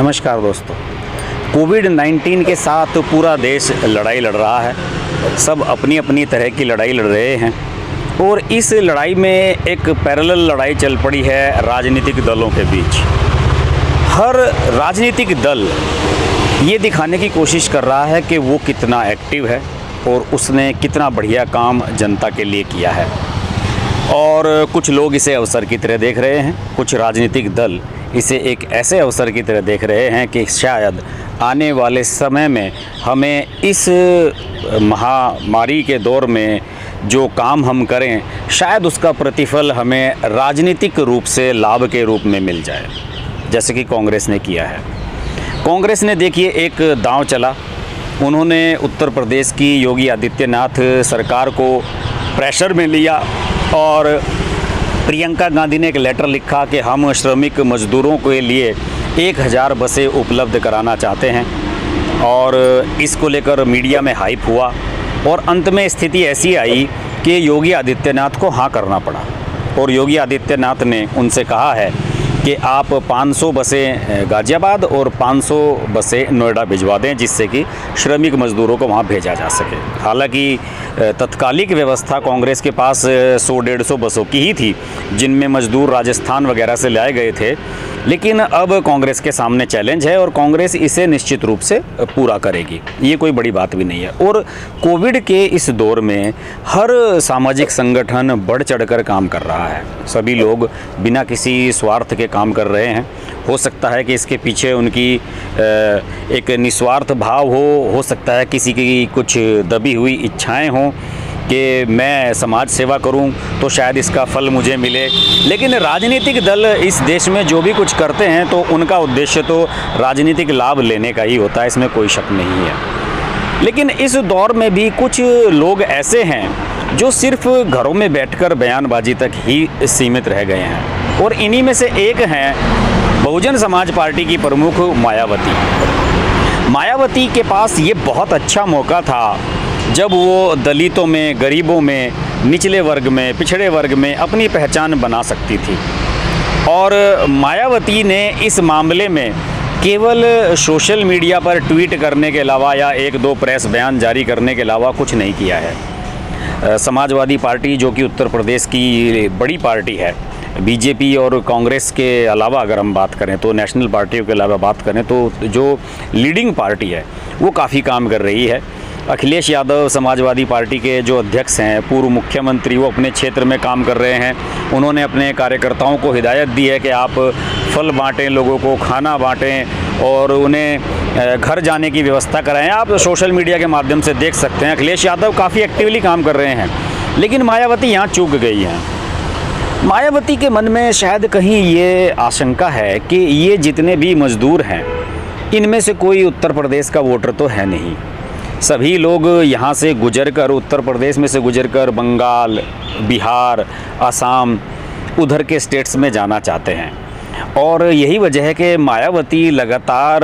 नमस्कार दोस्तों। कोविड-19 के साथ पूरा देश लड़ाई लड़ रहा है। सब अपनी अपनी तरह की लड़ाई लड़ रहे हैं और इस लड़ाई में एक पैरेलल लड़ाई चल पड़ी है राजनीतिक दलों के बीच। हर राजनीतिक दल ये दिखाने की कोशिश कर रहा है कि वो कितना एक्टिव है और उसने कितना बढ़िया काम जनता के लिए किया है। और कुछ लोग इसे अवसर की तरह देख रहे हैं, कुछ राजनीतिक दल इसे एक ऐसे अवसर की तरह देख रहे हैं कि शायद आने वाले समय में हमें इस महामारी के दौर में जो काम हम करें शायद उसका प्रतिफल हमें राजनीतिक रूप से लाभ के रूप में मिल जाए, जैसे कि कांग्रेस ने किया है। कांग्रेस ने देखिए एक दांव चला, उन्होंने उत्तर प्रदेश की योगी आदित्यनाथ सरकार को प्रेशर में लिया और प्रियंका गांधी ने एक लेटर लिखा कि हम श्रमिक मजदूरों के लिए 1000 बसें उपलब्ध कराना चाहते हैं और इसको लेकर मीडिया में हाइप हुआ और अंत में स्थिति ऐसी आई कि योगी आदित्यनाथ को हाँ करना पड़ा और योगी आदित्यनाथ ने उनसे कहा है कि आप 500 बसें गाज़ियाबाद और 500 बसें नोएडा भिजवा दें जिससे कि श्रमिक मज़दूरों को वहाँ भेजा जा सके। हालांकि तत्कालिक व्यवस्था कांग्रेस के पास 100-150 बसों की ही थी जिनमें मज़दूर राजस्थान वगैरह से लाए गए थे, लेकिन अब कांग्रेस के सामने चैलेंज है और कांग्रेस इसे निश्चित रूप से पूरा करेगी, ये कोई बड़ी बात भी नहीं है। और कोविड के इस दौर में हर सामाजिक संगठन बढ़ चढ़कर काम कर रहा है। सभी लोग बिना किसी स्वार्थ के काम कर रहे हैं। हो सकता है कि इसके पीछे उनकी एक निस्वार्थ भाव हो सकता है किसी की कुछ दबी हुई इच्छाएं हों कि मैं समाज सेवा करूं तो शायद इसका फल मुझे मिले। लेकिन राजनीतिक दल इस देश में जो भी कुछ करते हैं तो उनका उद्देश्य तो राजनीतिक लाभ लेने का ही होता है, इसमें कोई शक नहीं है। लेकिन इस दौर में भी कुछ लोग ऐसे हैं जो सिर्फ घरों में बैठकर बयानबाजी तक ही सीमित रह गए हैं और इन्हीं में से एक हैं बहुजन समाज पार्टी की प्रमुख मायावती के पास ये बहुत अच्छा मौका था जब वो दलितों में, गरीबों में, निचले वर्ग में, पिछड़े वर्ग में अपनी पहचान बना सकती थी। और मायावती ने इस मामले में केवल सोशल मीडिया पर ट्वीट करने के अलावा या 1-2 प्रेस बयान जारी करने के अलावा कुछ नहीं किया है। समाजवादी पार्टी जो कि उत्तर प्रदेश की बड़ी पार्टी है, बीजेपी और कांग्रेस के अलावा अगर हम बात करें तो नेशनल पार्टियों के अलावा बात करें तो जो लीडिंग पार्टी है वो काफ़ी काम कर रही है। अखिलेश यादव समाजवादी पार्टी के जो अध्यक्ष हैं, पूर्व मुख्यमंत्री, वो अपने क्षेत्र में काम कर रहे हैं। उन्होंने अपने कार्यकर्ताओं को हिदायत दी है कि आप फल बांटें, लोगों को खाना बांटें और उन्हें घर जाने की व्यवस्था कराएं। आप सोशल मीडिया के माध्यम से देख सकते हैं अखिलेश यादव काफ़ी एक्टिवली काम कर रहे हैं। लेकिन मायावती यहाँ चूक गई हैं। मायावती के मन में शायद कहीं ये आशंका है कि ये जितने भी मज़दूर हैं इनमें से कोई उत्तर प्रदेश का वोटर तो है नहीं। सभी लोग यहाँ से गुजरकर, उत्तर प्रदेश में से गुजरकर बंगाल, बिहार, असम, उधर के स्टेट्स में जाना चाहते हैं। और यही वजह है कि मायावती लगातार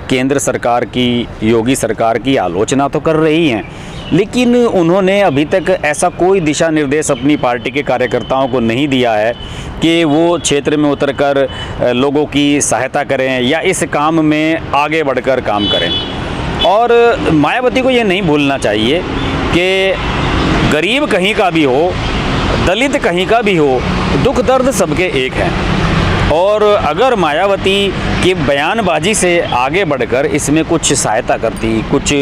केंद्र सरकार की, योगी सरकार की आलोचना तो कर रही हैं, लेकिन उन्होंने अभी तक ऐसा कोई दिशा निर्देश अपनी पार्टी के कार्यकर्ताओं को नहीं दिया है कि वो क्षेत्र में उतरकर लोगों की सहायता करें या इस काम में आगे बढ़कर काम करें। और मायावती को ये नहीं भूलना चाहिए कि गरीब कहीं का भी हो, दलित कहीं का भी हो, दुख दर्द सबके एक हैं। और अगर मायावती की बयानबाजी से आगे बढ़कर इसमें कुछ सहायता करती, कुछ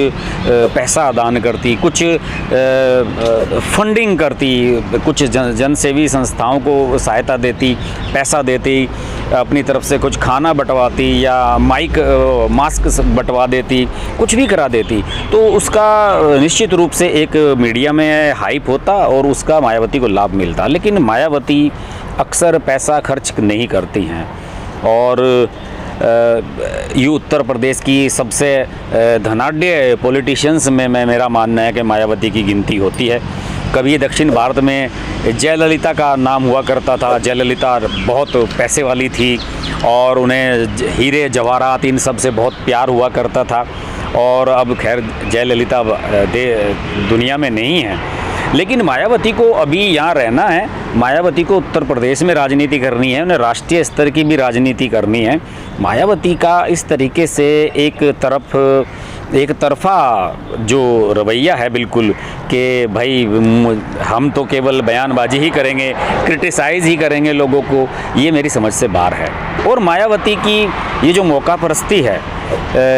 पैसा दान करती, कुछ फंडिंग करती, कुछ जनसेवी संस्थाओं को सहायता देती, पैसा देती, अपनी तरफ से कुछ खाना बंटवाती या मास्क बंटवा देती, कुछ भी करा देती, तो उसका निश्चित रूप से एक मीडिया में हाइप होता और उसका मायावती को लाभ मिलता। लेकिन मायावती अक्सर पैसा खर्च नहीं करती हैं और ये उत्तर प्रदेश की सबसे धनाढ्य पॉलिटिशियंस में मेरा मानना है कि मायावती की गिनती होती है। कभी दक्षिण भारत में जयललिता का नाम हुआ करता था। जयललिता बहुत पैसे वाली थी और उन्हें हीरे जवाहरात इन सब से बहुत प्यार हुआ करता था और अब खैर जयललिता दुनिया में नहीं है। लेकिन मायावती को अभी यहाँ रहना है, मायावती को उत्तर प्रदेश में राजनीति करनी है, उन्हें राष्ट्रीय स्तर की भी राजनीति करनी है। मायावती का इस तरीके से एक तरफा जो रवैया है बिल्कुल कि भाई हम तो केवल बयानबाजी ही करेंगे, क्रिटिसाइज़ ही करेंगे लोगों को, ये मेरी समझ से बाहर है। और मायावती की ये जो मौका परस्ती है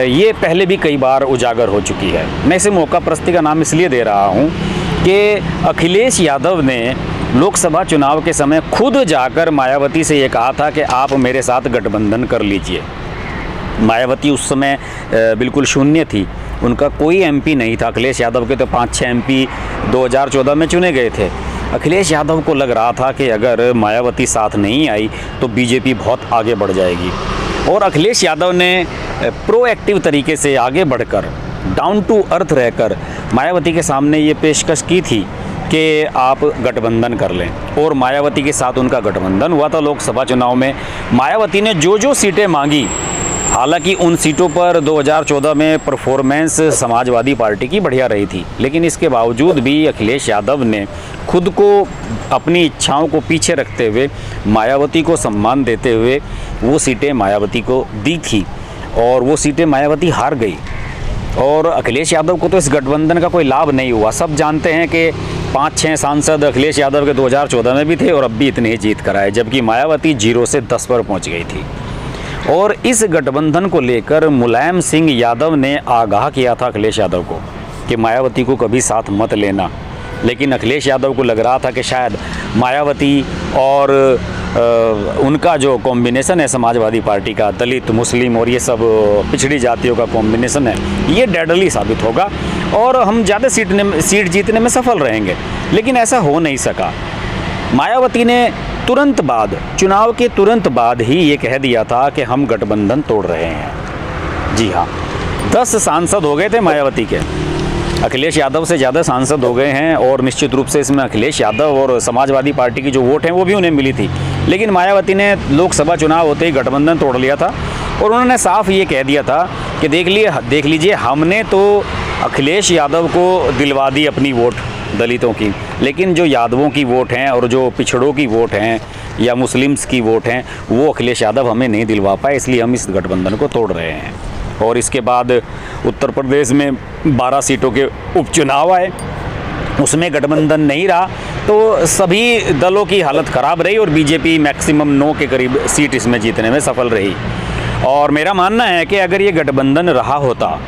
ये पहले भी कई बार उजागर हो चुकी है। मैं इसे मौका परस्ती का नाम इसलिए दे रहा हूँ कि अखिलेश यादव ने लोकसभा चुनाव के समय खुद जाकर मायावती से ये कहा था कि आप मेरे साथ गठबंधन कर लीजिए। मायावती उस समय बिल्कुल शून्य थी, उनका कोई एमपी नहीं था। अखिलेश यादव के तो 5-6 एमपी 2014 में चुने गए थे। अखिलेश यादव को लग रहा था कि अगर मायावती साथ नहीं आई तो बीजेपी बहुत आगे बढ़ जाएगी, और अखिलेश यादव ने प्रोएक्टिव तरीके से आगे बढ़कर डाउन टू अर्थ रहकर मायावती के सामने ये पेशकश की थी कि आप गठबंधन कर लें, और मायावती के साथ उनका गठबंधन हुआ था। लोकसभा चुनाव में मायावती ने जो सीटें मांगी, हालांकि उन सीटों पर 2014 में परफॉर्मेंस समाजवादी पार्टी की बढ़िया रही थी, लेकिन इसके बावजूद भी अखिलेश यादव ने खुद को अपनी इच्छाओं को पीछे रखते हुए मायावती को सम्मान देते हुए वो सीटें मायावती को दी थी, और वो सीटें मायावती हार गई। और अखिलेश यादव को तो इस गठबंधन का कोई लाभ नहीं हुआ। सब जानते हैं कि 5-6 सांसद अखिलेश यादव के 2014 में भी थे और अब भी इतने ही जीत कर आए, जबकि मायावती 0 से 10 पर पहुंच गई थी। और इस गठबंधन को लेकर मुलायम सिंह यादव ने आगाह किया था अखिलेश यादव को कि मायावती को कभी साथ मत लेना, लेकिन अखिलेश यादव को लग रहा था कि शायद मायावती और उनका जो कॉम्बिनेशन है समाजवादी पार्टी का, दलित मुस्लिम और ये सब पिछड़ी जातियों का कॉम्बिनेशन है, ये डेडली साबित होगा और हम ज़्यादा सीट जीतने में सफल रहेंगे। लेकिन ऐसा हो नहीं सका। मायावती ने तुरंत बाद, चुनाव के तुरंत बाद ही ये कह दिया था कि हम गठबंधन तोड़ रहे हैं। जी हाँ, 10 सांसद हो गए थे मायावती के, अखिलेश यादव से ज़्यादा सांसद हो गए हैं, और निश्चित रूप से इसमें अखिलेश यादव और समाजवादी पार्टी की जो वोट हैं वो भी उन्हें मिली थी। लेकिन मायावती ने लोकसभा चुनाव होते ही गठबंधन तोड़ लिया था, और उन्होंने साफ ये कह दिया था कि देख लीजिए हमने तो अखिलेश यादव को दिलवा दी अपनी वोट दलितों की, लेकिन जो यादवों की वोट हैं और जो पिछड़ों की वोट हैं या मुस्लिम्स की वोट हैं वो अखिलेश यादव हमें नहीं दिलवा पाए, इसलिए हम इस गठबंधन को तोड़ रहे हैं। और इसके बाद उत्तर प्रदेश में 12 सीटों के उपचुनाव आए, उसमें गठबंधन नहीं रहा, तो सभी दलों की हालत ख़राब रही और बीजेपी मैक्सिमम 9 के करीब सीट इसमें जीतने में सफल रही। और मेरा मानना है कि अगर ये गठबंधन रहा होता,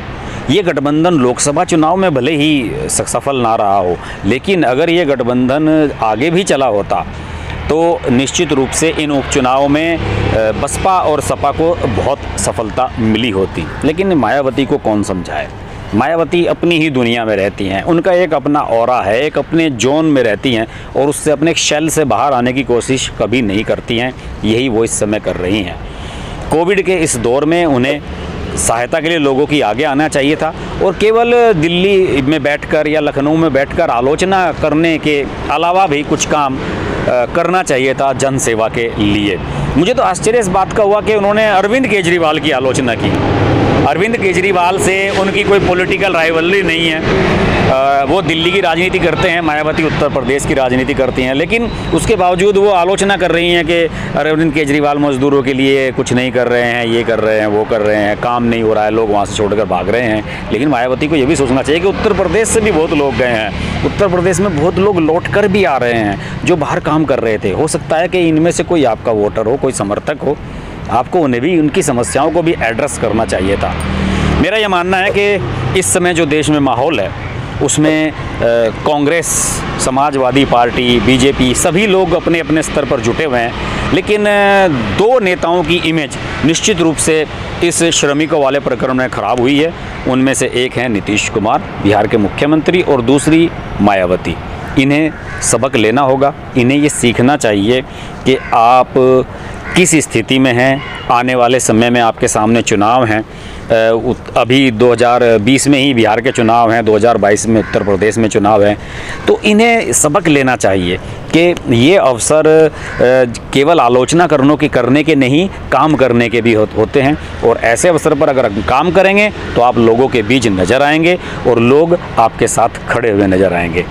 ये गठबंधन लोकसभा चुनाव में भले ही सफल ना रहा हो, लेकिन अगर ये गठबंधन आगे भी चला होता तो निश्चित रूप से इन उपचुनाव में बसपा और सपा को बहुत सफलता मिली होती। लेकिन मायावती को कौन समझाए, मायावती अपनी ही दुनिया में रहती हैं, उनका एक अपना ऑरा है, एक अपने जोन में रहती हैं और उससे अपने शेल से बाहर आने की कोशिश कभी नहीं करती हैं। यही वो इस समय कर रही हैं। कोविड के इस दौर में उन्हें सहायता के लिए लोगों की आगे आना चाहिए था, और केवल दिल्ली में बैठकर या लखनऊ में बैठकर आलोचना करने के अलावा भी कुछ काम करना चाहिए था जन सेवा के लिए। मुझे तो आश्चर्य इस बात का हुआ कि उन्होंने अरविंद केजरीवाल की आलोचना की। अरविंद केजरीवाल से उनकी कोई पॉलिटिकल राइवलरी नहीं है, वो दिल्ली की राजनीति करते हैं, मायावती उत्तर प्रदेश की राजनीति करती हैं, लेकिन उसके बावजूद वो आलोचना कर रही हैं कि अरविंद केजरीवाल मजदूरों के लिए कुछ नहीं कर रहे हैं, ये कर रहे हैं, वो कर रहे हैं, काम नहीं हो रहा है, लोग वहाँ से छोड़कर भाग रहे हैं। लेकिन मायावती को ये भी सोचना चाहिए कि उत्तर प्रदेश से भी बहुत लोग गए हैं, उत्तर प्रदेश में बहुत लोग लौट कर भी आ रहे हैं जो बाहर काम कर रहे थे। हो सकता है कि इनमें से कोई आपका वोटर हो, कोई समर्थक हो, आपको उन्हें भी उनकी समस्याओं को भी एड्रेस करना चाहिए था। मेरा यह मानना है कि इस समय जो देश में माहौल है उसमें कांग्रेस, समाजवादी पार्टी, बीजेपी सभी लोग अपने अपने स्तर पर जुटे हुए हैं, लेकिन 2 नेताओं की इमेज निश्चित रूप से इस श्रमिकों वाले प्रकरण में ख़राब हुई है। उनमें से एक हैं नीतीश कुमार, बिहार के मुख्यमंत्री, और दूसरी मायावती। इन्हें सबक लेना होगा, इन्हें ये सीखना चाहिए कि आप किस स्थिति में हैं। आने वाले समय में आपके सामने चुनाव हैं, अभी 2020 में ही बिहार के चुनाव हैं, 2022 में उत्तर प्रदेश में चुनाव हैं, तो इन्हें सबक लेना चाहिए कि ये अवसर केवल आलोचना करने के नहीं, काम करने के भी होते हैं, और ऐसे अवसर पर अगर काम करेंगे तो आप लोगों के बीच नज़र आएंगे और लोग आपके साथ खड़े हुए नज़र आएंगे।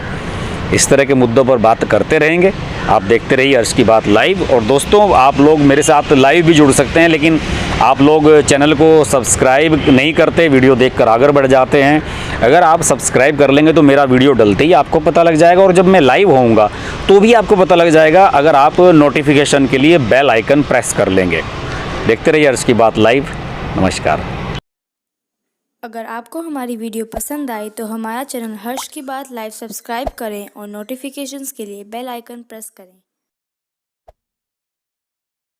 इस तरह के मुद्दों पर बात करते रहेंगे। आप देखते रहिए अर्श की बात लाइव। और दोस्तों, आप लोग मेरे साथ लाइव भी जुड़ सकते हैं, लेकिन आप लोग चैनल को सब्सक्राइब नहीं करते, वीडियो देखकर आगे बढ़ जाते हैं। अगर आप सब्सक्राइब कर लेंगे तो मेरा वीडियो डलते ही आपको पता लग जाएगा, और जब मैं लाइव होऊंगा तो भी आपको पता लग जाएगा, अगर आप नोटिफिकेशन के लिए बेल आइकन प्रेस कर लेंगे। देखते रहिए अर्श की बात लाइव। नमस्कार। अगर आपको हमारी वीडियो पसंद आई तो हमारा चैनल हर्ष की बात लाइव सब्सक्राइब करें और नोटिफिकेशंस के लिए बेल आइकन प्रेस करें।